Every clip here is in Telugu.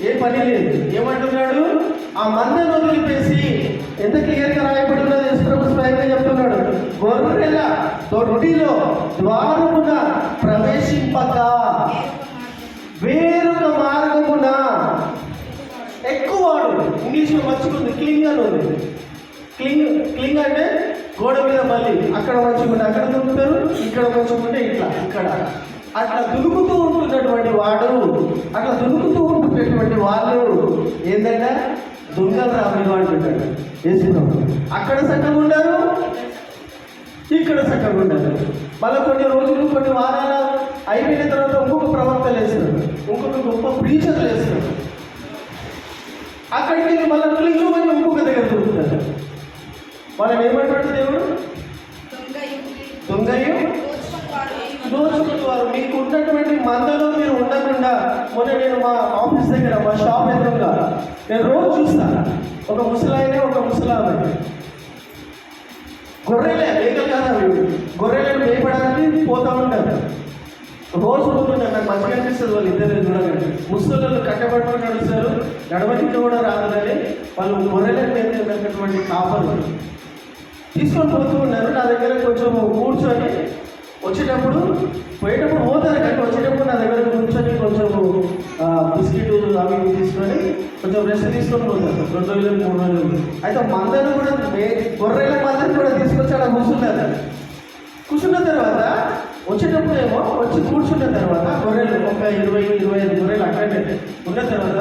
ఏ పని లేదు. ఏమంటున్నాడు? ఆ మందను వదిలిపేసి, ఎంత క్లియర్గా రాయబడి ఉన్నది యేసుప్రభు స్వయంగా చెప్తున్నాడు, గొర్రెల దొడ్డిలో ద్వారమున ప్రవేశింపక వేరొక మార్గమున ఎక్కువాడు. ఇంగ్లీష్లో మంచిగుంది, క్లింగ్ అని ఉంది. క్లింగ్ అంటే గోడ మీద బల్లి, అక్కడ మంచిగుంటే అక్కడ దులుపుతారు, ఇక్కడ మంచిగుంటే ఇట్లా ఇక్కడ అట్లా దులుపుతూ ఉంటున్నటువంటి వాడు, అట్లా దులుపుతూ ఉంటున్నటువంటి వాళ్ళు ఏంటంటే దొంగలు రాబోయే అంటున్నాడు యేసుప్రభు. అక్కడ చక్కగా ఉండరు, ఇక్కడ చక్కగా ఉండరు. మళ్ళీ కొన్ని రోజులు కొన్ని వారాలు అయిపోయిన తర్వాత ఇంకొక ప్రవక్తలు వేస్తారు, ఇంకొక గొప్ప ప్రీచర్లు వేస్తారు. అక్కడికి వెళ్ళి మళ్ళీ క్లింగ్ అని ఇంకొక దగ్గర దొరుకుతారు. మనం ఏమంటాడు దేవుడు? దొంగయు దోచుకుంటారు. మీకు ఉన్నటువంటి మందలో మీరు ఉండకుండా, మొన్న నేను మా ఆఫీస్ దగ్గర మా షాప్ ఎదురుగా నేను రోజు చూస్తాను, ఒక ముసలాయనే ఒక ముసలామె గొర్రెలే మేకలు కాదు అవి, గొర్రెలను మేపడానికి పోతూ ఉంటారు. రోజు పోతుంటారు. నాకు మంచిగా అనిపిస్తుంది వాళ్ళు ఇద్దరు చూడగానే. ముసలు కట్టబట్టుకుని నడుస్తారు, నడవనికి కూడా రాదని వాళ్ళు గొర్రెలను మేపుతున్నటువంటి కాపలు తీసుకొని పోతూ ఉన్నారు. నా దగ్గర కొంచెం కూర్చొని వచ్చేటప్పుడు పోయేటప్పుడు పోతారు కానీ వచ్చేటప్పుడు నా దగ్గర కూర్చొని కొంచెం బిస్కెట్లు అవి తీసుకొని కొంచెం రెస్ట్ తీసుకొని పోతారు. 2 రోజులు 3 రోజులు. అయితే మందను కూడా గొర్రెల మందని కూడా తీసుకొచ్చి అక్కడ కూర్చున్న తర్వాత వచ్చేటప్పుడు ఏమో వచ్చి కూర్చున్న తర్వాత గొర్రెలు ఒక 20-25 గొర్రెలు అక్కడే ఉన్న తర్వాత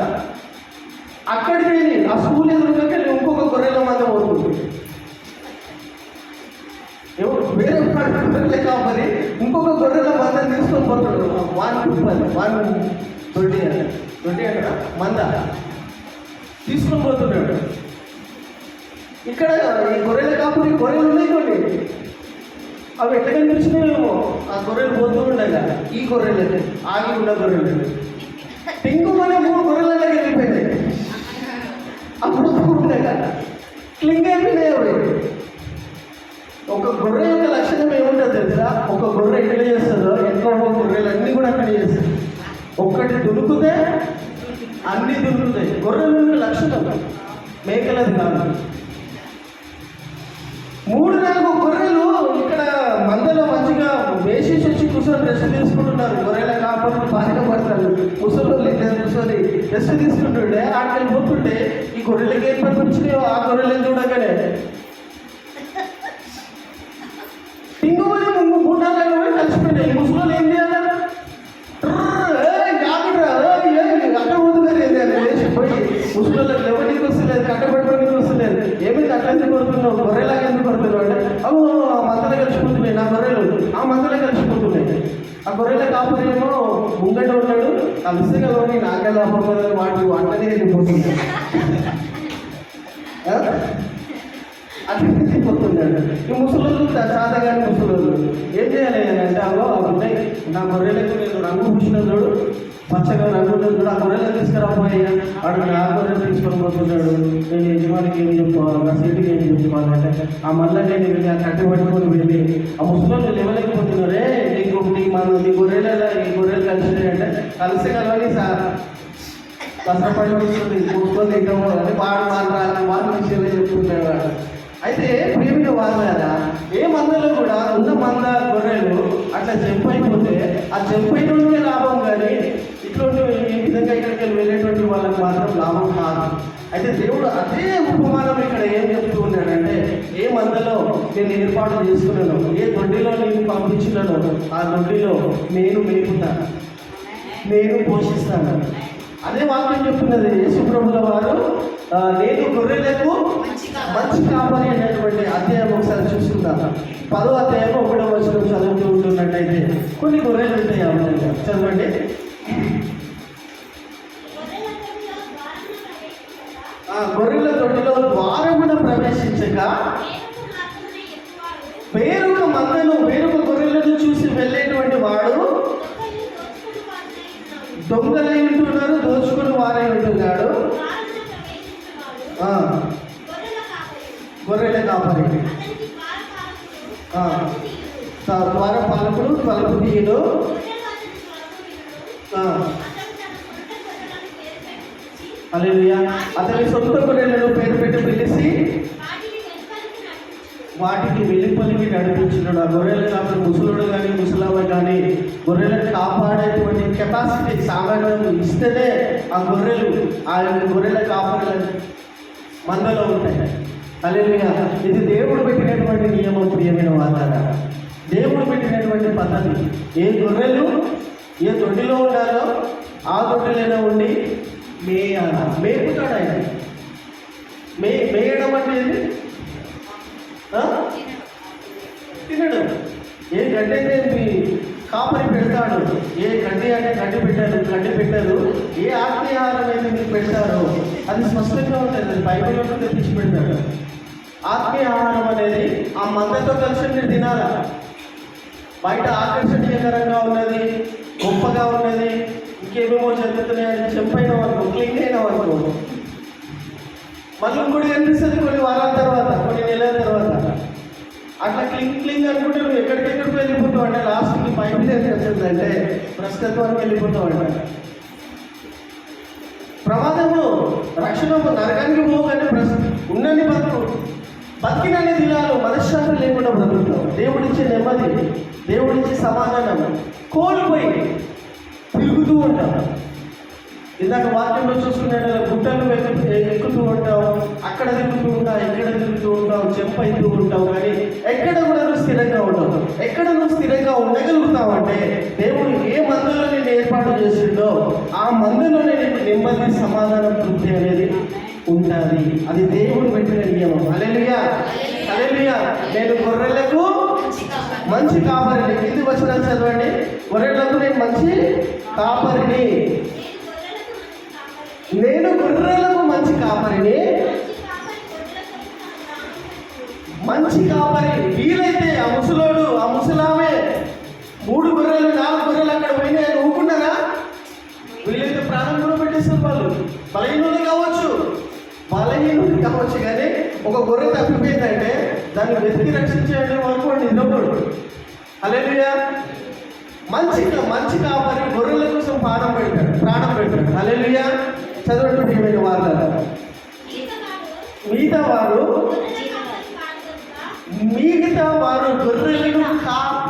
అక్కడికి వెళ్ళి ఆ స్కూల్ ఎదురుగా ఇంకొక గొర్రెల మంద పోతుంది. వేరే గొర్రెలే కాబట్టి ఇంకొక గొర్రెల మందని తీసుకొని పోతాడు. 1 20 అక్కడ మంద తీసుకొని పోతున్నాడు. ఇక్కడ ఈ గొర్రెల కాపురి గొర్రెలు ఉన్నాయి కొన్ని, అవి ఎట్లా కనిపించినాయేమో ఆ గొర్రెలు పోతూ ఉండగా ఈ గొర్రెలు ఆగి ఉన్న గొర్రెలు టింగుమనే 3 గొర్రెలనే వెళ్ళిపోయినాయి. అప్పుడు ఉండగా క్లింగ్ అయిపోయినాయి. ఒక గొర్రె యొక్క లక్షణం ఏముంటుందో తెలుసా? ఒక గొర్రె ఎక్కడ చేస్తుందో ఎక్కువ గొర్రెలు అన్నీ కూడా అక్కడ చేస్తాయి. ఒక్కటి దులుకుతే అన్నీ దులుకుతాయి. గొర్రెల యొక్క లక్షణం, మేకలది కాదు. 3-4 గొర్రెలు ఇక్కడ మందలో మంచిగా వేసేసి వచ్చి కూర్చొని రెస్ట్ తీసుకుంటున్నారు. గొర్రెల కాపాడు బాగా పడతారు. ముసలు ఇద్దరు కూర్చొని రెస్ట్ తీసుకుంటుండే ఆటలు పోతుంటే ఈ గొర్రెలకి ఏం పని వచ్చినాయో ఆ గొర్రెలను చూడగానే ఇంకొకటి 3-4 కలిసిపోయినాయి. ఈ ముసలు ఏం చేయాలి? అక్కడ పోతున్నారు లేచిపోయి ముసలికి ఎవరికి వస్తలేదు, కట్టబెట్టడానికి వస్తలేదు. ఏమైంది అట్లా ఎందుకు కొడుతున్నావు? గొర్రెలాగా ఎందుకు కొడుతున్నావు అంటే అవు ఆ మందలే కలిసిపోతున్నాయి, నా గొర్రెలు ఆ మందలే కలిసిపోతున్నాయి. ఆ గొర్రెల కాపురేమో ముంగట ఉన్నాడు, ఆ విసగలోని నాగలా వాటి అట్లనే వెళ్ళిపోతుంది. అట్లనే పోతున్నాడు. ఈ ముసలు చాతగాని ముసలు ఏం చేయాలి అంటే అగో ఉన్నాయి నా గొర్రెలకు నేను రంగు పూసిన చూడు, పచ్చగా రంగు చూడు, ఆ గొర్రెలు తీసుకురాబోయే వాడు నా గొర్రెలు తీసుకొని పోతున్నాడు. నేను యజమానికి ఏం చెప్పుకోవాలి, నా సీటుకి ఏం చెప్పుకోవాలంటే ఆ మళ్ళీ నేను వెళ్ళి ఆ కట్టి పట్టుకొని వెళ్ళి ఆ ముసలు లేవలేకపోతున్నారే నీకు నీ గొర్రెలు ఈ గొర్రెలు కలిసినాయంటే కలిసి కలవని సార్ కష్టపడి వస్తుంది కూర్చొని తింటాము అని వాళ్ళ విషయంలో చెప్పుకుంటాడు. అయితే ప్రేమిన వాళ్ళ ఏ మందలో కూడా ఉన్న మంద గొర్రెలు అట్లా జంప్ అయిపోతే ఆ జంప్ అయినటువంటి లాభం కానీ ఇటువంటి ఈ విధంగా ఇక్కడికి వెళ్ళేటువంటి వాళ్ళకి మాత్రం లాభం కాదు. అయితే దేవుడు అదే ఉపమానం ఇక్కడ ఏం చెప్తూ ఉన్నాడంటే ఏ మందలో నేను ఏర్పాటు చేసుకున్నాను, ఏ దొడ్డిలో నేను పంపించినాను ఆ దొడ్డిలో నేను మేపుతాను, నేను పోషిస్తాను. అదే వాక్యం చెప్తున్నది యేసుప్రభుల వారు. నేను గొర్రెలకు మంచి కాపరి అనేటువంటి అధ్యాయం ఒకసారి చూసుకుందాం. 10వ అధ్యాయం 1వ వచనం చదువుతూ ఉంటున్నట్టయితే కొన్ని గొర్రెలు ఉంటాయి. చదవండి. గొర్రెల దొడ్డిలో ద్వారమున ప్రవేశించక వేరొక మందను వేరొక గొర్రెలను చూసి వెళ్ళేటువంటి వాడు దొంగలై ఉంటున్నారు, దోచుకుని వారై ఉంటున్నాడు. గొర్రెల కాపరి ద్వారపాలకుడు తలుపు తీయడు. హల్లెలూయా. అతని సొంత గొర్రెలను పేరు పెట్టి పిలిచి వాటికి వెలుపలికి నడిపించినాడు. ఆ గొర్రెలు కాదు ముసలుడు కానీ ముసలామ కానీ గొర్రెలను కాపాడేటువంటి కెపాసిటీ సామర్థ్యం ఇస్తేనే ఆ గొర్రెలు ఆ గొర్రెల కాపాడే మందలో ఉంటాయి. హల్లెలూయా. ఇది దేవుడు పెట్టినటువంటి నియమం. ప్రియమైన వార్త, దేవుడు పెట్టినటువంటి పద్ధతి. ఏ గొర్రెలు ఏ దొడ్డిలో ఉండాలో ఆ దొడ్డిలోనే ఉండి మేపుతాడు ఆయన. మేయడం అంటే ఏంటి? తినడు. ఏ గడ్డి అయితే మీ కాపరి పెడతాడు, ఏ గడ్డి అంటే గడ్డి పెట్టారు, ఏ ఆత్మీయాహారం అయితే మీకు పెడతారో అది స్పష్టంగా ఉంటుంది. అది బైబిల్లో తెప్పించి పెడతాడు. ఆత్మీయాహారం అనేది ఆ మందతో కలిసి మీరు తినాలా. బయట ఆకర్షణీయకరంగా ఉన్నది, గొప్పగా ఉన్నది, ఇంకేమేమో జరుగుతున్నాయని చెప్పైన వరకు క్లీన్ అయిన వరకు మళ్ళీ ఇంకోటి కనిపిస్తుంది కొన్ని వారాల తర్వాత, కొన్ని నెలల తర్వాత. అట్లా క్లింగ్ అనుకుంటే నువ్వు ఎక్కడికెక్కడికి వెళ్ళిపోతావు అంటే లాస్ట్కి బైబిల్ ఏం చెప్తుంది అంటే ప్రస్తుతానికి వెళ్ళిపోతావు అంట. ప్రమాదము రక్షణము నరకానికి పోగానే ఉన్నన్ని బతికినన్ని దినాలు మనశ్శాంతి లేకుండా బ్రతుకుతావు. దేవుడిచ్చే నెమ్మది, దేవుడిచ్చే సమాధానం కోల్పోయి తిరుగుతూ ఉంటావు. ఇందాక వాక్యంలో చూసుకునే గుట్టలు ఎక్కుతూ ఉంటావు, అక్కడ తిరుగుతూ ఉంటావు, ఎక్కడ తిరుగుతూ ఉంటావు, చెంప ఇస్తూ ఉంటావు, కానీ ఎక్కడ కూడా నువ్వు స్థిరంగా ఉంటావు. ఎక్కడ నువ్వు స్థిరంగా ఉండగలుగుతావు అంటే దేవుడు ఏ మందులో నేను ఏర్పాటు చేసిండో ఆ మందులోనే నీకు నెమ్మది, సమాధానం, తృప్తి అనేది ఉంటుంది. అది దేవుడు పెట్టిన నియమం. హల్లెలూయా, హల్లెలూయా. నేను గొర్రెలకు మంచి కాపరిని. కింది వచ్చిన చదవండి. గొర్రెలకు నేను మంచి కాపరిని. నేను గొర్రెలకు మంచి కాపరిని. మంచి కాపరి వీలైతే ఆ ముసలోడు ఆ ముసలామే 3 గొర్రెలు 4 గొర్రెలు అక్కడ పోయినాయి ఊరుకున్నారా? వీలైతే ప్రాణం కూడా పెట్టేస్తారు వాళ్ళు. బలహీనులు కావచ్చు కానీ ఒక గొర్రె తప్పిపోయిందంటే దాన్ని వెతికి రక్షించేయడం వరకు వాడు నిద్రపోడు. హల్లెలూయా. మంచి కాపరి గొర్రెల కోసం ప్రాణం పెడతాడు. హల్లెలూయా. చదవండి ఏమైనా వార్తలు. మిగతా వారు గొర్రెలను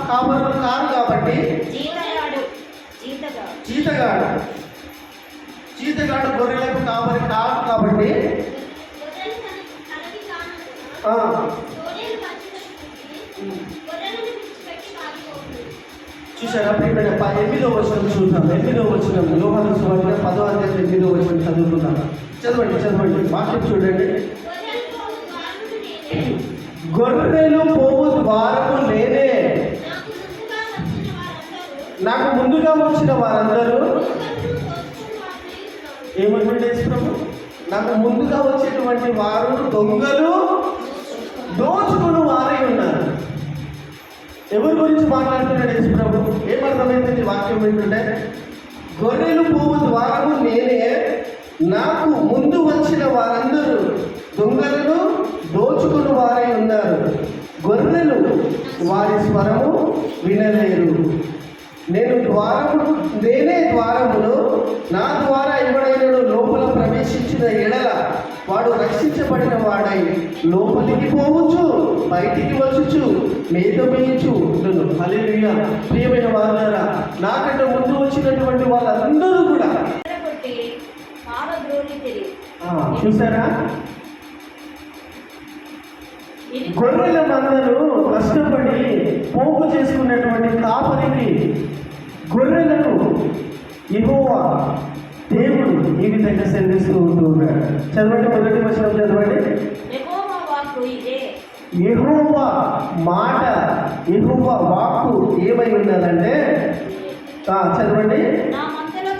కాపరులు కారు కాబట్టి జీతగాడు గొర్రెలకు కాపరి కాదు కాబట్టి చూసారా? ప్రియమైన 8వ వచనం చూద్దాం. 8వ వచనం యోహాను సువార్త 10వ అధ్యాయం 8వ వచనం చదువుకుందాం. చదవండి వాక్యం చూడండి. గొర్రెలు పోవు ద్వారము నేనే, నాకు ముందుగా వచ్చిన వారందరూ ఏమంటుండే ప్రభు? నాకు ముందుగా వచ్చేటువంటి వారు దొంగలు, దోచుకుని వారై ఉన్నారు. ఎవరి గురించి మాట్లాడుతున్నాడు యేసు ప్రభు? ఏమర్థమైంది వాక్యం ఏంటంటే గొర్రెలు పోవు ద్వారము నేనే, నాకు ముందు వచ్చిన వారందరూ దొంగలను, దోచుకుని వారై ఉన్నారు. గొర్రెలు వారి స్వరము వినలేరు. నేనే ద్వారమును, నా ద్వారా ఎవడైనా లోపల ప్రవేశించిన ఎడల వాడు రక్షించబడిన వాడై లోపలికి పోవచ్చు, బయటికి వచ్చుచు మేత మేయచ్చు. హల్లెలూయా. ప్రియమైన వారులారా, నాకంటే ముందు వచ్చినటువంటి వాళ్ళందరూ కూడా చూసారా? గొర్రెల మందలు కష్టపడి పోగు చేసుకున్నటువంటి కాపరికి గొర్రెలను యెహోవా దేవుడు ఈ విధంగా సెలవిస్తూ ఉంటున్నాడు. చదవండి, మొదటి వచనం చదవండి. యెహోవా మాట, యెహోవా వాక్కు ఏమై ఉన్నదంటే చదవండి. నా మందలో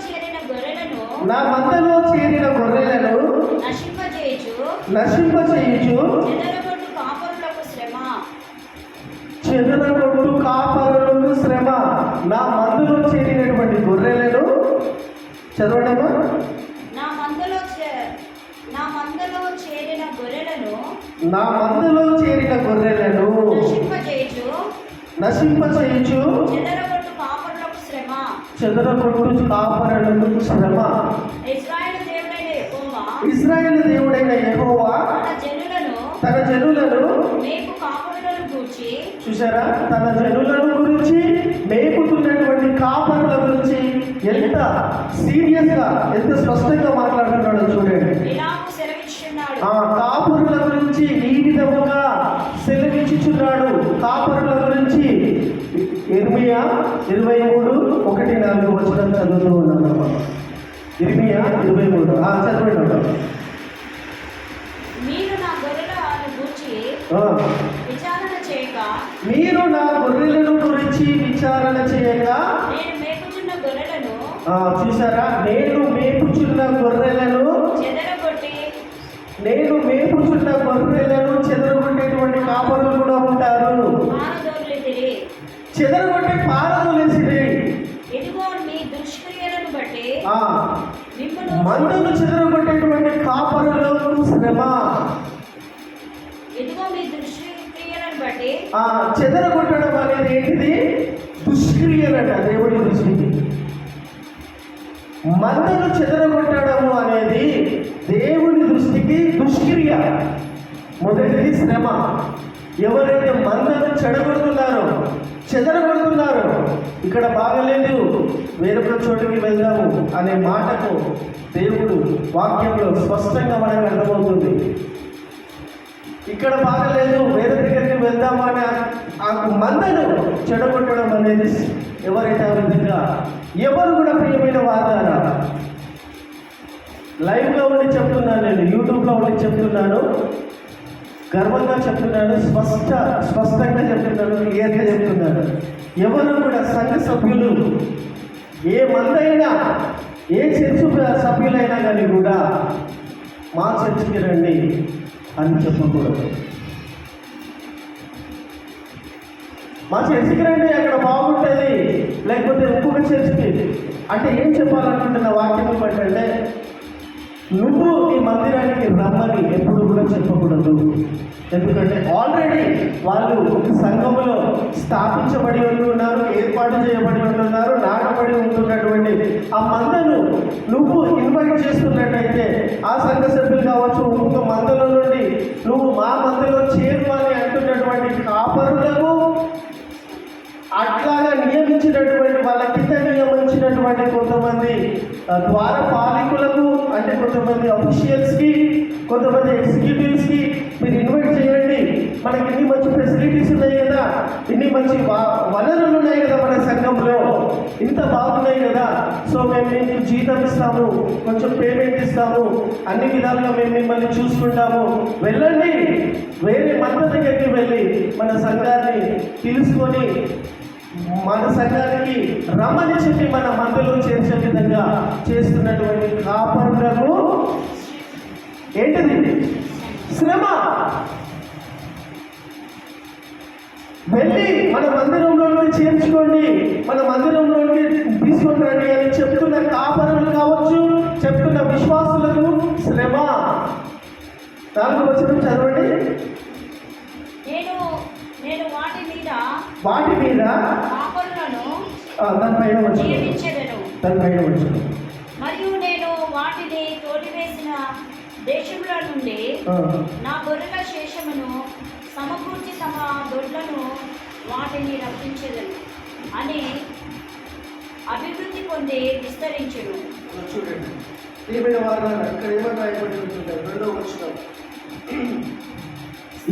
చేరిన గొర్రెలను నశింపచేయుచు చెదరగొట్టు కాపరులకు శ్రమ. నా మందులో చేరినటువంటి గొర్రెలను చదవడమా? నా మందలో చేరిన గొర్రెలను నశింపచేయుచు చెదరగొట్టు కాపరులకు శ్రమ. ఇశ్రాయేలు దేవుడైన యెహోవా తన జనులను చూసారా, తన జనులను గురించి, మేపుతున్నటువంటి కాపరుల గురించి ఎంత సీరియస్ గా, ఎంత స్పష్టంగా మాట్లాడుతున్నాడో చూడండి. ఆ కాపరుల గురించి ఈ విధముగా సెలవిచ్చుచున్నాడు. కాపరుల గురించి ఇర్మియా 23:1-4 చదువుతూ ఉన్నాను. ఇర్మియా 23 చదవండి. మీరు నా గొర్రెలను గురించి విచారణ చేయక నేను మేపుచున్న గొర్రెలను చూసారా, నేను మేపుచున్న గొర్రెలను చెదరగొట్టేటువంటి కాపరులు కూడా ఉంటారు. చెదరగొట్టే పారదోలేసిరి. ఇదిగో మీ దుష్క్రియలను బట్టి మందును చెదరగొట్టేటువంటి కాపరులకు శ్రమ. ఇదిగో మీ దుష్క్రియలను బట్టి చెదరగొట్టడం అనేది ఏంటిది? దుష్క్రియలట దేవుడి దృష్టికి. మందను చెదరగొట్టడము అనేది దేవుని దృష్టికి దుష్క్రియ. మొదటిది శ్రమ. ఎవరైతే మందను చెదరగొడుతున్నారో ఇక్కడ బాగలేదు, వేరొక చోటుకి వెళ్దాము అనే మాటకు దేవుడు వాక్యంలో స్పష్టంగా మనకు అర్థమవుతుంది. ఇక్కడ బాగలేదు, వేరే దగ్గరికి వెళ్దాము అని ఆ మందను చెడగొట్టడం అనేది ఎవరైతే ఆ విధంగా ఎవరు కూడా ప్రియమైన వాదారా లైవ్లో ఉండి చెప్తున్నాను, నేను యూట్యూబ్లో ఉండి చెప్తున్నాను, గర్వంగా చెప్తున్నాను, స్పష్టంగా చెప్తున్నాను, క్లియర్గా చెప్తున్నాను. ఎవరు కూడా సంఘ సభ్యులు, ఏ మందైనా, ఏ చర్చ్ సభ్యులైనా కానీ కూడా మా చర్చికి రండి అని చెప్పకూడదు. మా చర్చికి రండి, అక్కడ బాగుంటుంది, లేకపోతే ఇంకొక చర్చికి అంటే ఏం చెప్పాలనుకుంటున్న వాక్యం ఏంటంటే, నువ్వు ఈ మందిరానికి రమ్మని ఎప్పుడు కూడా చెప్పకూడదు. ఎందుకంటే ఆల్రెడీ వాళ్ళు సంఘంలో స్థాపించబడి ఉంటున్నారు, ఏర్పాటు చేయబడి ఉంటున్నారు, నాటబడి ఉంటున్నటువంటి ఆ మందను నువ్వు ఇన్వైట్ చేస్తున్నట్టయితే ఆ సంఘ సభ్యులు కావచ్చు, ఇంకొక మందల నుండి నువ్వు మా మందలో చేరు అని అంటున్నటువంటి కాపరులకు, అట్లాగా నియమించినటువంటి వాళ్ళ కింద నియమించినటువంటి కొంతమంది ద్వారపాలికులకు, అంటే కొంతమంది అఫీషియల్స్కి, కొంతమంది ఎగ్జిక్యూటివ్స్కి మీరు ఇన్వైట్ చేయండి. మనకి ఇన్ని మంచి ఫెసిలిటీస్ ఉన్నాయి కదా, ఇన్ని మంచి వనరులు ఉన్నాయి కదా, మన సంఘంలో ఇంత బాగున్నాయి కదా, సో మేము మీకు జీతం ఇస్తాము, కొంచెం పేమెంట్ ఇస్తాము, అన్ని విధాలుగా మేము మిమ్మల్ని చూసుకుంటాము, వెళ్ళండి, వేరే మంద దగ్గరికి వెళ్ళి మన సంఘాన్ని తెలుసుకొని మన సంఘానికి రమ్మని చెప్పి మన మందులో చేర్చే విధంగా చేస్తున్నటువంటి కాపరులకు ఏంటిది? శ్రమ. వెళ్ళి మన మందిరంలోకి చేర్చుకోండి, మన మందిరంలోకి తీసుకొని రండి అని చెప్తున్న కాపరులు కావచ్చు, చెప్తున్న విశ్వాసులకు శ్రమ. 4వ వచనం చదవండి. నేను వాటి మీద దానిపైన వచ్చు. మరియు నేను వాటిని తోలివేసిన దేశముల నుండి నా గొర్రెల శేషమును సమకూర్చి తమ దొడ్లను వాటిని రక్షించేదను అని అభివృద్ధి పొంది విస్తరించును. చూడండి, ఇక్కడ ఏమని రాయబడి ఉంటుంది? 2వ వచనం.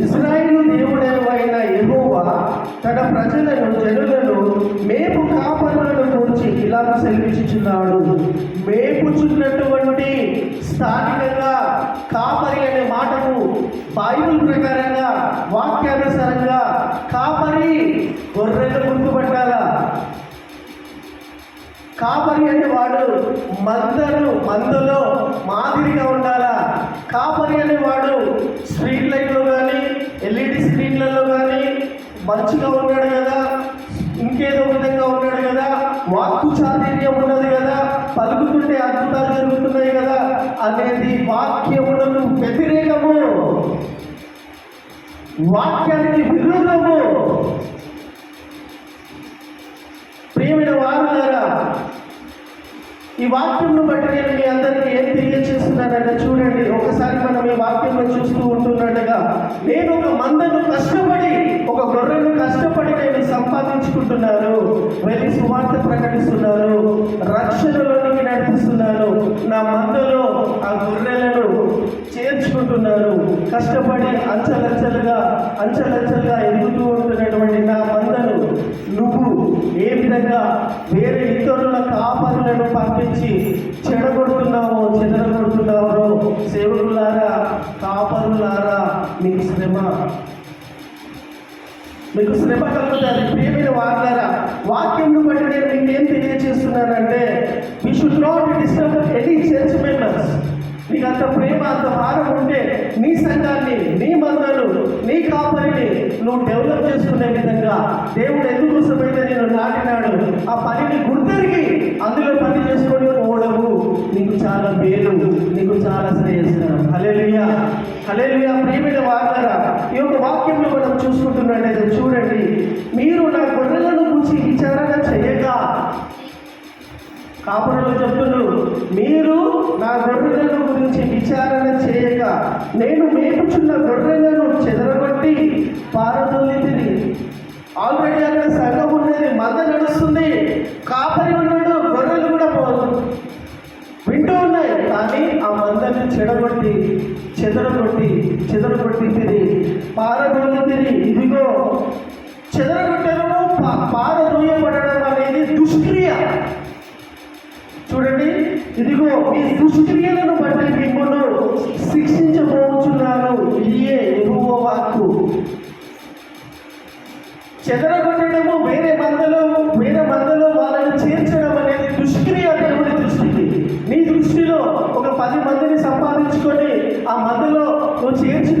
ఇశ్రాయేలు దేవుడైన యెహోవా తన ప్రజలను, జనులను మేపు కాపరులను గురించి ఇలా సెలవిచ్చుచున్నాడు. మేపుచున్నటువంటి స్థానికంగా కాపరి అనే మాటకు బైబిల్ ప్రకారంగా, వాక్యానుసారంగా కాపరి గొర్రెలు గుర్తుపట్టాలా. కాపరి అంటే వాడు మందలో మాదిరిగా ఉండాలా. కాపరి అనేవాడు స్ట్రీట్ లైట్లో కానీ, ఎల్ఈడి స్క్రీన్లలో కానీ మంచిగా ఉన్నాడు కదా, ఇంకేదో విధంగా ఉన్నాడు కదా, వాక్కు చాతుర్యం ఉన్నది కదా, పలుకుతుంటే అద్భుతాలు జరుగుతున్నాయి కదా అనేది వాక్యములకు వ్యతిరేకము, వాక్యానికి విరుద్ధము. ప్రియమైన వారులారా, ఈ వాక్యంను బట్టి నేను మీ అందరికీ ఏం తెలియజేస్తున్నానంటే చూడండి, సంపాదించుకుంటున్నారు, వెళ్ళి సువార్త ప్రకటిస్తున్నారు, రక్షణలోనికి నడిపిస్తున్నారు, నా మందలో ఆ గొర్రెలను చేర్చుకుంటున్నారు, కష్టపడి అంచెలంచెలుగా ఎదుగుతూ ఉంటున్నటువంటి నా మందను నువ్వు ఏ విధంగా వేరే ఇతరుల కాపరులను పంపించి చెడగొడుతున్నావో సేవకులారా, కాపరులారా, మీకు శ్రమ కలుగుతుంది. ప్రియమైన వారులారా, వాక్యం బట్టి నేను మీకేం తెలియజేస్తున్నానంటే, we should not disturb any church members. నీకు అంత ప్రేమ, అంత భారం ఉంటే నీ సంఘాన్ని, నీ మందను, నీ కాపరిని నువ్వు డెవలప్ చేసుకునే విధంగా దేవుడు ఎందుకోసమైతే నేను నాటినాడు, ఆ పనిని గుర్తెరిగి అందులో పని చేసుకొని పోవడము నీకు చాలా మేలు, నీకు చాలా శ్రేయస్కరం. హల్లెలూయా, హల్లెలూయా. ప్రియమైన వారులారా, ఈ యొక్క వాక్యంలో మనం చూసుకుంటున్నట్లయితే చూడండి, మీరు నా గొర్రెలను గురించి విచారణ చేయగా, కాపురులు చెప్తున్నారు, మీరు నా గొర్రెలను గురించి విచారణ చేయక నేను మేపుచున్న గొర్రెలను చెదరగొట్టి పారదోలితిని. ఆల్రెడీ అక్కడ సంఘం ఉన్నది, మంద నడుస్తుంది, కాపరి ఉన్నాడు, గొర్రెలు కూడా వింటూ ఉన్నాయి, కానీ ఆ మందని చెదరగొట్టి తిని పారదోలితిని. ఇదిగో చెదరగొట్టడం, పారదోయబడడం అనేది దుష్క్రియ. చూడండి, ఇదిగో ఈ దుష్క్రియలను బట్టి మిమ్మల్ని శిక్షించబోతున్నాను. ఇదే యెహోవా వాక్కు. చెదరగొట్టడము, వేరే మందలో వాళ్ళని చేర్చడం అనేది దుష్క్రియ దేవుడి దృష్టికి. నీ దృష్టిలో ఒక 10 మందిని సంపాదించుకొని ఆ మందలో నువ్వు చేర్చిన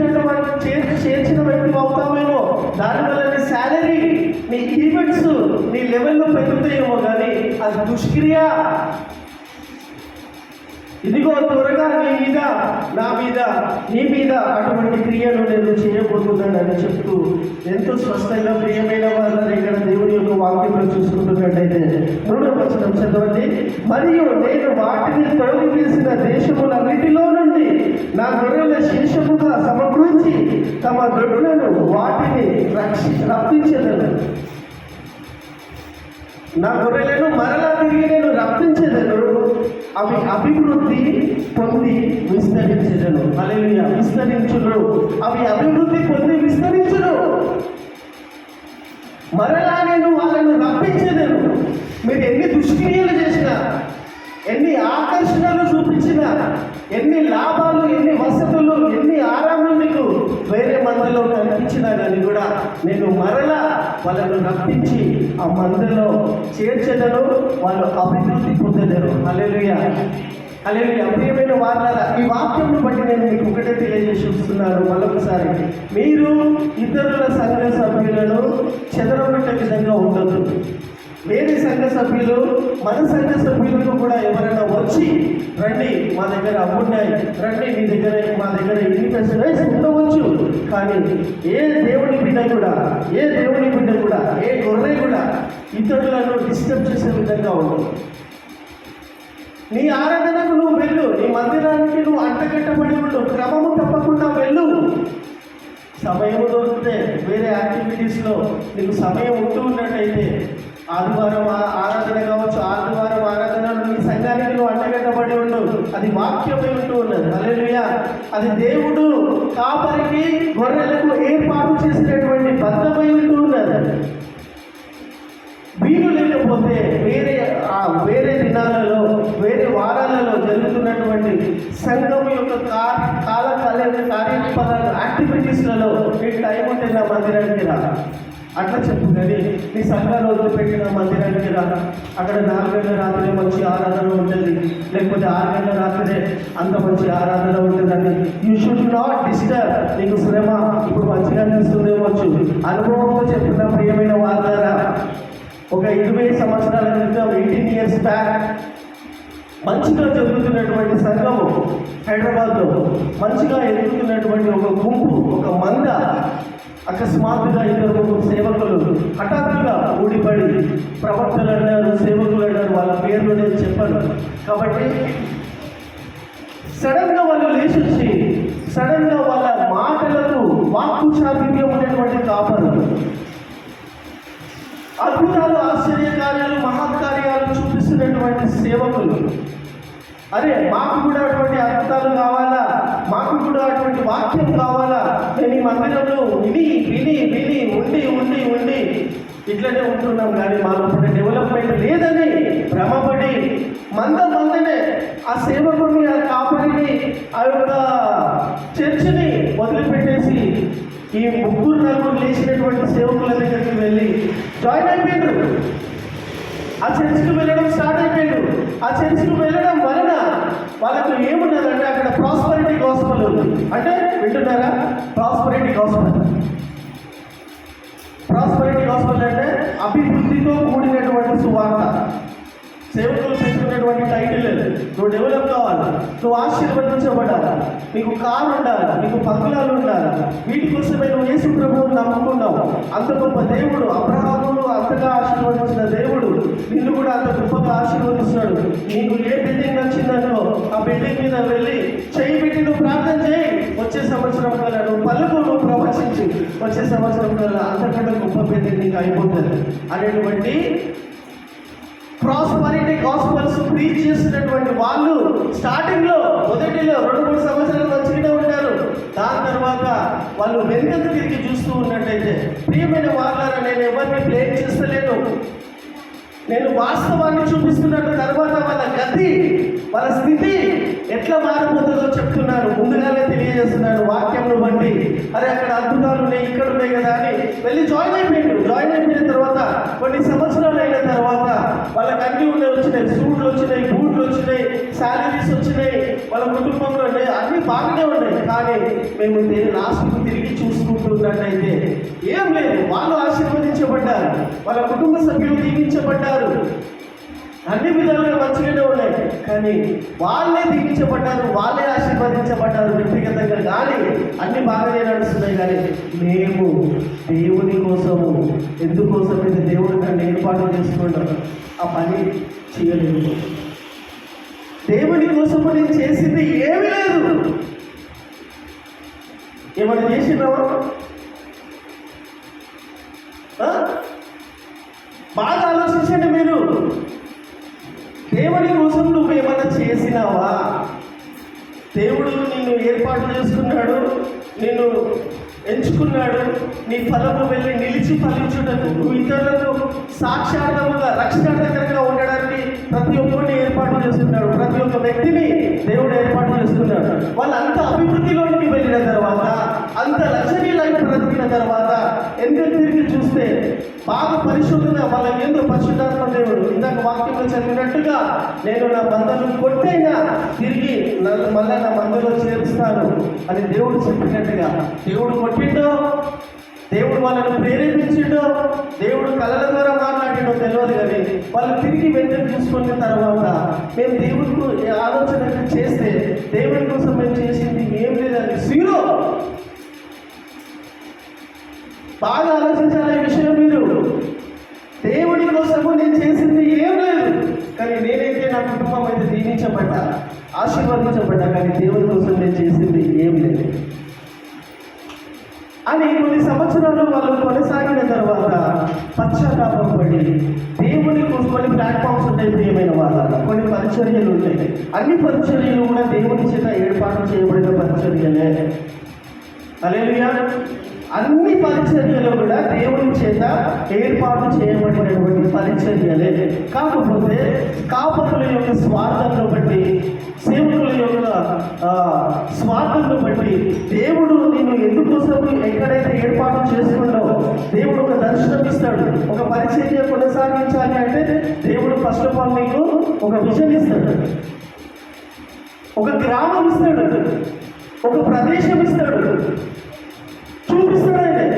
వ్యక్తి అవుతామేమో, దానివల్ల నీ శాలరీ, నీ ఈవెంట్స్ నీ లెవెల్లో పెరుగుతాయేమో, కానీ అది దుష్క్రియ. ఇదిగో త్వరగా నీ మీద అటువంటి క్రియలు నేను చేయబోతున్నానని చెప్తూ ఎంతో స్పష్టంగా, ప్రియమైన వాళ్ళని ఇక్కడ దేవుని యొక్క వాక్యంలో చూసుకుంటున్నట్టయితే 3వ వచనం చదవండి. మరియు నేను వాటిని తొలగివేసిన దేశములన్నిటిలో నుండి నా గొర్రెల శేషముగా సమకూర్చి తమ దొడ్లను వాటిని రప్పించేదను. నా గొర్రెలను మరలా తిరిగి నేను రప్పించేదను, అవి అభివృద్ధి పొంది విస్తరించెదను. హల్లెలూయా. విస్తరించును, అవి అభివృద్ధి పొంది విస్తరించును. మరలా నేను వాళ్ళను రప్పించేదను. మీరు ఎన్ని దుష్క్రియలు చేసినా, ఎన్ని ఆకర్షణలు చూపించినా, ఎన్ని లాభాలు, ఎన్ని వసతులు, ఎన్ని ఆరాములు మీకు వేరే మందలో కనిపించినా కానీ కూడా నేను మరలా వాళ్ళను రప్పించి ఆ మందలో చేర్చెదను, వాళ్ళు అభివృద్ధి పొందలేరు. హల్లెలూయా, హల్లెలూయా. ప్రియమైన వారులారా, ఈ వాక్యం బట్టి నేను మీకు ఒకటే తెలియజేసి వస్తున్నాను మరొకసారి, మీరు ఇతరుల సంఘ సభ్యులను చెదరగొట్టే విధంగా ఉండదు. వేరే సంఘ సభ్యులు, మన సంఘ సభ్యులకు కూడా ఎవరైనా వచ్చి, రండి మా దగ్గర అమ్మున్నాయి, రండి మా దగ్గర ఇన్ని పెసరేస్ ఉండవచ్చు, కానీ ఏ దేవుని బిడ్డ కూడా, ఏ గొర్రె కూడా ఇతరులను డిస్టర్బ్ చేసే విధంగా ఉండదు. నీ ఆరాధనకు నువ్వు వెళ్ళు, నీ మందిరానికి నువ్వు అంటగట్టబడి ఉండు, క్రమము తప్పకుండా వెళ్ళు. సమయం దొరికితే వేరే యాక్టివిటీస్లో నీకు సమయం ఉంటూ ఉన్నట్టయితే, ఆదివారం ఆరాధన కావచ్చు, ఆదివారం ఆరాధనలు నీ సంఘానికి నువ్వు అంటగట్టబడి ఉండు. అది వాక్యమై ఉంటూ ఉన్నది. హల్లెలూయా. అది దేవుడు కాపరికి, గొర్రెలకు ఏర్పాటు చేసినటువంటి బద్ధమై ఉంటూ ఉన్నది. వీలు లేకపోతే వేరే దినాలలో, వేరే వారాలలో జరుగుతున్నటువంటి సంఘం యొక్క కార్యకలాపాల యాక్టివిటీస్లలో నీకు టైం ఉంటే నా మందిరానికి రా, అట్లా చెప్పు. కానీ నీ సంఘాలు వదిలిపెట్టిన మందిరానికి రా, అక్కడ 4 గంటల రాత్రి మంచి ఆరాధన ఉంటుంది, లేకపోతే 6 గంటల రాత్రే అంత మంచి ఆరాధన ఉంటుందని. You should not disturb. నీకు శ్రమ ఇప్పుడు మంచిగా అనిపిస్తుందేమొచ్చు. అనుభవంతో చెప్తున్న ప్రియమైన వారులారా, ఒక 20 సంవత్సరాల క్రితం, 18 years బ్యాక్ మంచిగా జరుగుతున్నటువంటి సంఘము హైదరాబాద్లో, మంచిగా ఎదుగుతున్నటువంటి ఒక గుంపు, ఒక మంద అకస్మాత్తుగా 2 సేవకులు హఠాత్తుగా ఊడిపడి ప్రవక్తలు అన్నారు, సేవకులు అన్నారు, వాళ్ళ పేర్లు నేను చెప్పాను కాబట్టి సడన్గా వాళ్ళు లేచి సడన్గా వాళ్ళ మాటలకు వాక్కు చాతుర్యం ఉన్నటువంటి కాపరులు అద్భుతాలు, ఆశ్చర్యకార్యాలు, మహత్కార్యాలు చూపిస్తున్నటువంటి సేవకులు. అరే మాకు కూడా అటువంటి అద్భుతాలు కావాలా, మాకు కూడా అటువంటి వాక్యం కావాలా, నేను ఈ మందిరంలో విని విని విని ఉండి ఉండి ఉండి ఇట్లనే ఉంటున్నాం, కానీ మాలో డెవలప్మెంట్ లేదని భ్రమపడి మందనే ఆ సేవకుడిని, ఆ కాపరిని, ఆ యొక్క చర్చిని వదిలిపెట్టేసి ఈ 3-4 లేచినటువంటి సేవకుల దగ్గరికి వెళ్ళి జాయిన్ అయిపోయారు. ఆ చర్చికి వెళ్ళడం స్టార్ట్ అయిపోయాడు. ఆ చర్చికి వెళ్ళడం వలన వాళ్ళకు ఏమున్నదంటే అక్కడ ప్రాస్పరిటీ గాస్పెల్ ఉంది. అంటే వింటున్నారా? Prosperity gospel. ప్రాస్పరిటీ గాస్పెల్ అంటే అభివృద్ధితో కూడినటువంటి సువార్త. సేవకులు పెట్టుకున్నటువంటి టైటిల్, నువ్వు డెవలప్ కావాలి, నువ్వు ఆశీర్వదించబడాలి, నీకు కారు ఉండాలి, నీకు బంగ్లాలు ఉండాలి, వీటి కోసమే నువ్వు యేసు ప్రభువుని నమ్ముకున్నావు. అంత గొప్ప దేవుడు, అబ్రహామును అంతగా ఆశీర్వదించిన దేవుడు నిన్ను కూడా అంత గొప్పగా ఆశీర్వదిస్తున్నాడు. నీకు ఏ బిల్డింగ్ నచ్చిందనుకో ఆ బిల్డింగ్ మీద వెళ్ళి చేయి పెట్టి నువ్వు ప్రార్థన చేయి, వచ్చే సంవత్సరం కల్లా నువ్వు పలుకు, నువ్వు ప్రవచించి వచ్చే సంవత్సరం కల్లా అంతకంటే గొప్ప బిల్డింగ్ నీకు అయిపోతుంది అనేటువంటి ప్రాస్పరిటీ గాస్పెల్స్ ప్రీచ్ చేస్తున్నటువంటి వాళ్ళు స్టార్టింగ్లో మొదటిలో 2-3 సంవత్సరాలు మంచిగానే ఉంటారు. దాని తర్వాత వాళ్ళు వెనుకకు తిరిగి చూస్తూ ఉన్నట్టయితే, ప్రియమైన వాళ్ళారా, నేను ఎవరిని బ్లేమ్ చేస్తలేను, నేను వాస్తవాన్ని చూపిస్తున్నట్టు తర్వాత వాళ్ళ గతి, వాళ్ళ స్థితి ఎట్లా మారిపోతుందో చెప్తున్నాను, ముందుగానే తెలియజేస్తున్నాను వాక్యంను బట్టి. అరే అక్కడ అద్భుతాలు ఉన్నాయి, ఇక్కడ ఉన్నాయి కదా అని వెళ్ళి జాయిన్ అయిపోయాడు. జాయిన్ అయిపోయిన తర్వాత కొన్ని సంవత్సరాలు అయిన తర్వాత వాళ్ళకి అన్నీ వచ్చినాయి, సూట్లు వచ్చినాయి, బూట్లు వచ్చినాయి, శాలరీస్ వచ్చినాయి, వాళ్ళ కుటుంబంలో అన్నీ బాగానే ఉన్నాయి. కానీ మేము లాస్ట్కు తిరిగి చూసుకుంటున్నట్టయితే ఏం లేదు. వాళ్ళు ఆశీర్వదించబడ్డారు, వాళ్ళ కుటుంబ సభ్యులు దీవించబడ్డారు, అన్ని విధాలుగా మంచిగానే ఉన్నాయి, కానీ వాళ్ళే దీవించబడ్డారు, వాళ్ళే ఆశీర్వదించబడ్డారు వ్యక్తిగతంగా, కానీ అన్ని బాగానే నడుస్తున్నాయి. కానీ మేము దేవుని కోసము, ఎందుకోసమైతే దేవుడి కన్నా ఏర్పాటు చేసుకుంటాం ఆ పని చేయలేదు. దేవుని కోసము నేను చేసింది ఏమీ లేదు. ఏమైనా చేసినావా? బాగా ఆలోచించండి మీరు. దేవుని కోసం నువ్వు ఏమైనా చేసినావా? దేవుడు నిన్ను ఏర్పాటు చేసుకున్నాడు, నిన్ను ఎంచుకున్నాడు, నీ ఫలము వెళ్ళి నిలిచి ఫలించుటకు, నువ్వు ఇతరులకు సాక్షాత్తుగా రక్షణకరంగా ఉండడానికి ప్రతి ఒక్కరిని ఏర్పాటు చేస్తున్నాడు. ప్రతి ఒక్క వ్యక్తిని దేవుడు ఏర్పాటు చేస్తున్నాడు. వాళ్ళంత అభివృద్ధిలోనికి వెళ్ళిన తర్వాత, అంత లక్షణీయులైన బ్రతికిన తర్వాత ఎందుకు తిరిగి చూస్తే బాగా పరిశుద్ధత వాళ్ళకి ఏందో పరిశుద్ధాత్మ దేవుడు ఇందాక వాక్యంలో చదివినట్టుగా, నేను నా మందను కొట్టైనా తిరిగి మళ్ళీ నా మందులో చేరుస్తాను అని దేవుడు చెప్పినట్టుగా, దేవుడు కొట్టిండో, దేవుడు వాళ్ళని ప్రేరేపించిండో, దేవుడు కళల ద్వారా మాట్లాడిండో తెలియదు. కానీ వాళ్ళు తిరిగి వెంటనే చూసుకున్న తర్వాత మేము దేవుడికి ఆలోచన చేస్తే దేవుడి కోసం మేము చేసింది ఏం లేదని జీరో. బాగా ఆలోచించాలి ఈ విషయం మీరు. దేవుడి కోసము నేను చేసింది ఏం లేదు, కానీ నేనైతే నా కుటుంబం అయితే దీవించబడ్డా, ఆశీర్వదించబడ్డా, కానీ దేవుడి కోసం నేను చేసింది ఏం లేదు అని కొన్ని సంవత్సరాలు వాళ్ళు కొనసాగిన తర్వాత పశ్చాత్తాపం పడి దేవుని కోసం కొన్ని ప్లాట్ఫామ్స్ ఉంటాయి. ప్రియమైన వాళ్ళ కొన్ని పరిచర్యలు ఉంటాయి. అన్ని పరిచర్యలు కూడా దేవుని చేత ఏర్పాటు చేయబడిన పరిచర్యలే. హల్లెలూయా. అన్ని పరిచర్యలు కూడా దేవుని చేత ఏర్పాటు చేయబడినటువంటి పరిచర్యలే. కాకపోతే కాపరుల యొక్క స్వార్థంలో బట్టి, సేవకుల యొక్క స్వార్థంలో బట్టి దేవుడు నిన్ను ఎందుకోసం ఎక్కడైతే ఏర్పాటు చేసుకున్నావో దేవుడు ఒక దర్శనం ఇస్తాడు. ఒక పరిచర్య కొనసాగించాలి అంటే దేవుడు ఫస్ట్ ఆఫ్ ఆల్ నీకు ఒక విజన్ ఇస్తాడు, ఒక గ్రామం ఇస్తాడు, ఒక ప్రదేశం ఇస్తాడు, చూపిస్తాడే,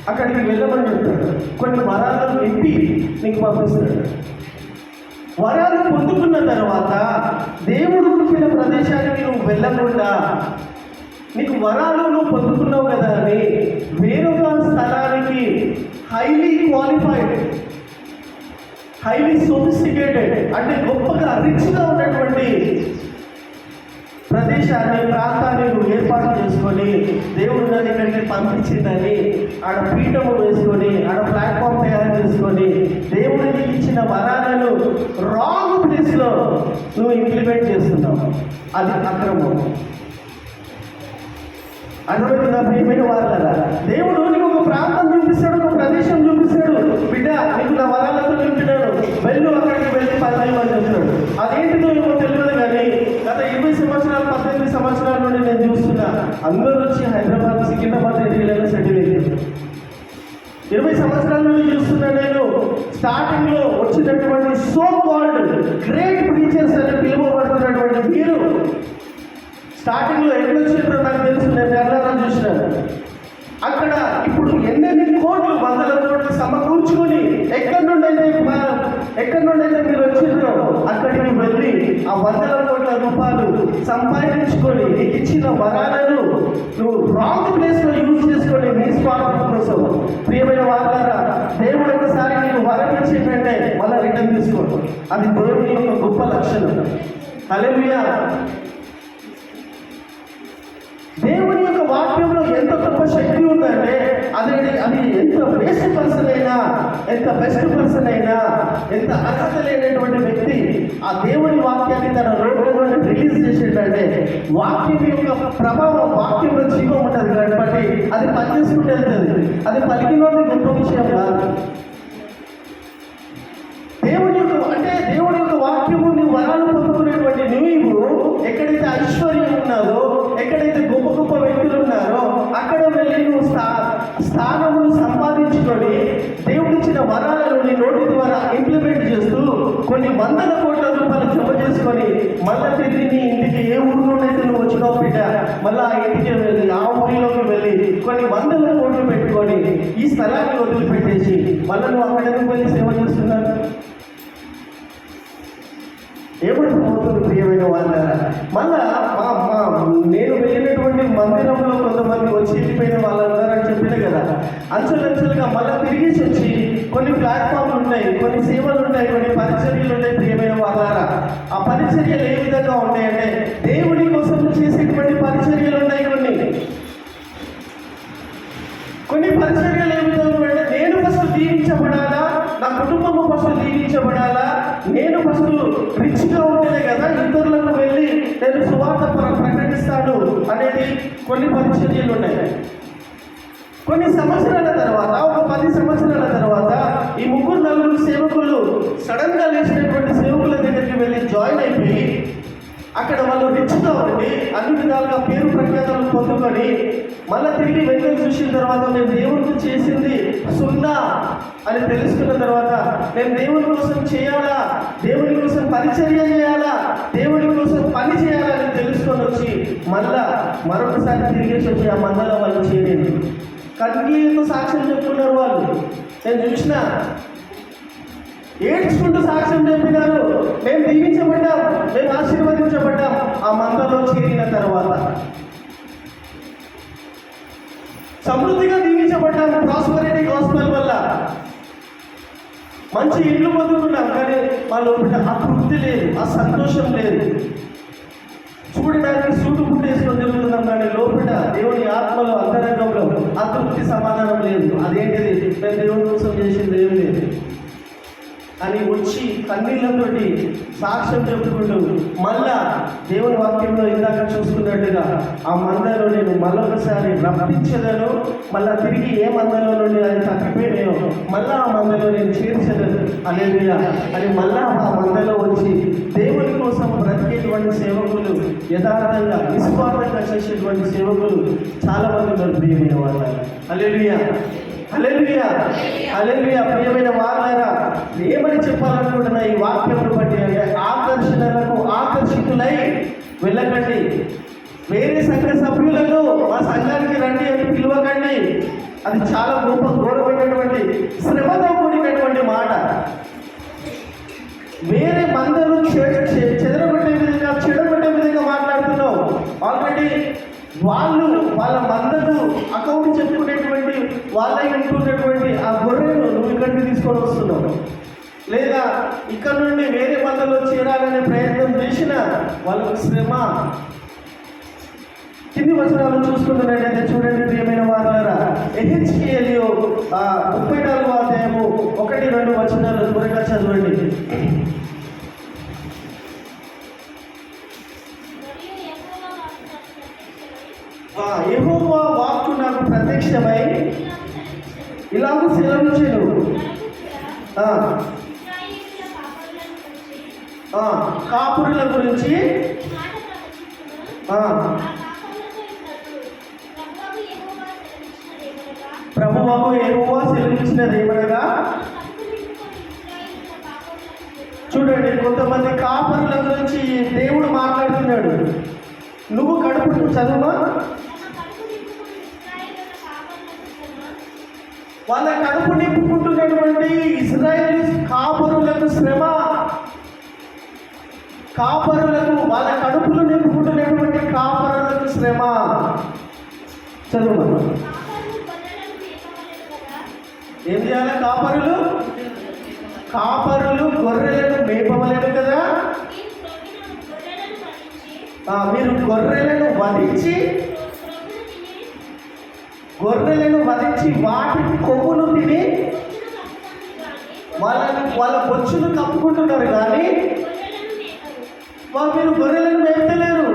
అక్కడికి వెళ్ళమని చెప్తాడు. కొన్ని వరాలను నింపి నీకు పంపిస్తాడు. వరాలు పొందుకున్న తర్వాత దేవుడు చెప్పిన ప్రదేశానికి నువ్వు వెళ్ళకుండా, నీకు వరాలు నువ్వు పొందుకున్నావు కదా అని వేరొక స్థలానికి హైలీ క్వాలిఫైడ్, హైలీ సోఫిస్టికేటెడ్ అంటే గొప్పగా రిచ్గా ఉన్నటువంటి ప్రదేశాన్ని, ప్రాంతాన్ని నువ్వు ఏర్పాటు చేసుకొని దేవుడు నన్ను ఇక్కడికి పంపించిందని ఆడ పీఠము వేసుకొని ఆడ ప్లాట్ఫామ్ తయారు చేసుకొని దేవుడికి ఇచ్చిన వరాలను రాంగ్ ప్లేస్లో నువ్వు ఇంప్లిమెంట్ చేస్తున్నావు. అది అక్రమం. అర్థమవుతుందా ప్రియమైన వాళ్ళరా? దేవుడు నీకు ఒక ప్రాంతం చూపిస్తాడు, ఒక ప్రదేశం చూపిస్తాడు. బిడ్డ నీకు నా వరాలతో నింపినాడు, వెళ్ళు అక్కడికి వెళ్ళి 10 మంది చెప్తాడు. అదేంటిదో ఏమో తెలియదు కానీ గత 20 సంవత్సరాలు 18 సంవత్సరాల నుండి నేను చూస్తున్నా అందరూ వచ్చి హైదరాబాద్, సికింద్రాబాద్ ఏరియాలో సెటిల్ అయ్యారు. 20 సంవత్సరాల నుండి చూస్తున్నా నేను. స్టార్టింగ్ లో వచ్చినటువంటి సో కాల్డ్ గ్రేట్ ప్రీచర్స్ అని పిలువబడుతున్నటువంటి మీరు స్టార్టింగ్ లో ఎన్ని వచ్చిందో నాకు తెలుసు, నేను కేరళలో చూసినాను. అక్కడ ఇప్పుడు ఎన్నెన్ని కోట్లు, 100 కోట్లు సమకూర్చుకొని ఎక్కడి నుండి అయితే మీరు వచ్చిందో అక్కడికి వెళ్ళి ఆ 100 కోట్ల రూపాయలు సంపాదించుకొని నీకు ఇచ్చిన వరాలను నువ్వు రాంగ్ ప్లేస్ లో యూజ్ చేసుకొని నీ స్వార్థం కోసం. ప్రియమైన వాళ్ళారా, దేవుడు ఒకసారి నీకు వరం ఇచ్చేటంటే మళ్ళీ రిటర్న్ తీసుకో. అది దేవుని యొక్క గొప్ప లక్షణం. హల్లెలూయా. దేవుని యొక్క వాక్యంలో ఎంత గొప్ప శక్తి ఉందంటే అది ఎంత బెస్ట్ పర్సన్ అయినా, ఎంత బెస్ట్ పర్సన్ అయినా, ఎంత అర్హత లేనటువంటి వ్యక్తి ఆ దేవుని వాక్యాన్ని తన రోడ్లో రిలీజ్ చేసేటంటే వాక్యం యొక్క ప్రభావం, వాక్యంలో జీవం ఉంటుంది కాబట్టి అది పనిచేసుకుంటూ వెళ్తుంది. అది పలికినోది గొప్ప విషయం కాదు. దేవుడి యొక్క వాక్యము నువ్వు వరాలు పొందుకునేటువంటి నువ్వు ఎక్కడైతే ఐశ్వర్యం ఉన్నదో, ఎక్కడైతే గొప్ప గొప్ప వ్యక్తులు ఉన్నారో అక్కడ వెళ్ళి నువ్వు స్థానమును సంపాదించుకొని దేవుడిచ్చిన వరాలను నీ నోటి ద్వారా ఇంప్లిమెంట్ చేస్తూ కొన్ని 100 కోట్ల రూపాయలు జమ చేసుకొని మళ్ళీ తిరిగి నీ ఇంటికి ఏ ఊరిలోనైతే నువ్వు వచ్చినావు బిడ్డ, మళ్ళీ ఆ ఇంటికి వెళ్ళి ఆ ఊరిలోకి వెళ్ళి కొన్ని 100 కోట్లు పెట్టుకొని ఈ స్థలాన్ని వదిలిపెట్టేసి మళ్ళీ నువ్వు అక్కడికి వెళ్ళి సేవ చేస్తున్నావు. ఏమడిపోతుంది ప్రియమైన వాళ్ళారా? మళ్ళా నేను వెళ్ళినటువంటి మందిరంలో కొంతమంది వచ్చి వెళ్ళిపోయిన వాళ్ళందరూ చెప్పిన కదా, అంచెలంచెలుగా మళ్ళీ తిరిగేసి వచ్చి కొన్ని ప్లాట్ఫామ్లు ఉన్నాయి, కొన్ని సేవలు ఉన్నాయి, కొన్ని పరిచర్యలు ఉన్నాయి. ప్రియమైన వాళ్ళారా, ఆ పరిచర్యలు ఏ విధంగా ఉన్నాయంటే దేవుడి కోసం చేసేటువంటి పరిచర్యలు ఉన్నాయి. కొన్ని పరిచర్యలు ఏ విధంగా అంటే నేను ఫస్ట్ దీవించబడాలా, నా కుటుంబము ఫస్ట్ దీవించబడాలా, నేను ఫస్ట్ రిచ్గా ఉంటేనే కదా ఇతరులకు వెళ్ళి నేను సువార్త ప్రకటిస్తాను అనేది కొన్ని పరిచర్యలు ఉన్నాయి. కొన్ని సంవత్సరాల తర్వాత, ఒక 10 సంవత్సరాల తర్వాత ఈ 3-4 సేవకులు సడన్ గా లేచినటువంటి సేవకుల దగ్గరికి వెళ్ళి జాయిన్ అయిపోయి అక్కడ వాళ్ళు రిచ్గా ఉండి అన్ని విధాలుగా పేరు ప్రఖ్యాతలు పొందుకొని మళ్ళీ తిరిగి వెనుక చూసిన తర్వాత మేము దేవుడికి చేసింది 0 అని తెలుసుకున్న తర్వాత మేము దేవుని కోసం చేయాలా, దేవుని కోసం పరిచర్య చేయాలా, దేవుని కోసం పని చేయాలని తెలుసుకొని వచ్చి మళ్ళా మరొకసారి తిరిగేసి వచ్చి ఆ మందలో వాళ్ళు చేయండి కన్నీతో సాక్ష్యం చెప్పుకున్నారు. వాళ్ళు నేను చూసిన ఏడ్చుకుంటూ సాక్ష్యం చెప్పినారు, మేము దీవించబడ్డాం, మేము ఆశీర్వదించబడ్డాం. ఆ మందలో చేరిన తర్వాత సమృద్ధిగా దీవించబడ్డాం. ప్రాస్పరిటీ గాస్పెల్ వల్ల మంచి ఇల్లు పొందుకున్నాం, కానీ మా లోపల ఆ తృప్తి లేదు, ఆ సంతోషం లేదు. చూడడానికి సూటు పుట్టేసుకొని తిరుగుతున్నాం, కానీ లోపల దేవుని ఆత్మలో అంతరంగంలో ఆ తృప్తి సమాధానం లేదు. అదేంటిది? మేము దేవుని కోసం చేసింది ఏం లేదు అని వచ్చి కన్నీళ్ళతోటి సాక్ష్యం చెప్పుకుంటూ మళ్ళా దేవుని వాక్యంలో ఇందాక చూసుకున్నట్టుగా ఆ మందలో నేను మళ్ళొకసారి రప్పించదను, మళ్ళా తిరిగి ఏ మందలో నుండి అది తప్పిపోయినాయో మళ్ళా ఆ మందలో నేను చేర్చదను హల్లెలూయా అని మళ్ళా ఆ మందలో వచ్చి దేవుని కోసం బ్రతికేటువంటి సేవకులు, యథార్థంగా నిస్వార్థంగా చేసేటువంటి సేవకులు చాలా మంది ఉన్నారు ప్రియమైన వాళ్ళ. హల్లెలూయా హల్లెలూయా హల్లెలూయా. ప్రియమైన వాళ్ళారా, ఏమని చెప్పాలనుకుంటున్నా ఈ వాక్యమును బట్టి అంటే ఆకర్షణలకు ఆకర్షితులై వెళ్ళకండి. వేరే సంఘ సభ్యులను మా సంఘానికి రండి అని పిలవకండి. అది చాలా గొప్ప ఘోరమైనటువంటి శ్రమతో కూడినటువంటి మాట. వేరే మందరు చెదరగొట్టే విధంగా మాట్లాడుతున్నావు. ఆల్రెడీ వాళ్ళ మందకు అకౌంట్ చెప్పుకునేటువంటి వాళ్ళై ఉంటున్నటువంటి ఆ గొర్రెను నువ్వు ఇక్కడికి తీసుకొని వస్తున్నావు. లేదా ఇక్కడ నుండి వేరే మందలో చేరాలనే ప్రయత్నం చేసినా వాళ్ళకు శ్రమ, కింది వచనాలు చూసుకుంటున్నట్టయితే చూడండి ప్రియమైన వారులారా, ఎహెచ్కేలు 34వ అధ్యాయము 1-2 వచనాలు త్వరగా చదవండి. యెహోవా వాక్కు నాకు ప్రత్యక్షమై ఇలాగ సెలవిచ్చెను. కాపురుల గురించి ప్రభువుకు యెహోవా సెలవిచ్చినదేమనగా, చూడండి కొంతమంది కాపురుల గురించి దేవుడు మాట్లాడుతున్నాడు. నువ్వు కడుపు చదువుమా, వాళ్ళ కడుపు నింపుకుంటున్నటువంటి ఇశ్రాయేలు కాపురులకు శ్రమ, కాపరులకు వాళ్ళ కడుపులు నింపుకుంటున్నటువంటి కాపరులకు శ్రమ. చదువు. ఏం చేయాలి? కాపరులు గొర్రెలను మేపవలేదు కదా. మీరు గొర్రెలను వధించి వాటి కొవ్వును తిని వాళ్ళ బొచ్చును కప్పుకుంటున్నారు కానీ మీరు గొర్రెలను మేపుతలేరు.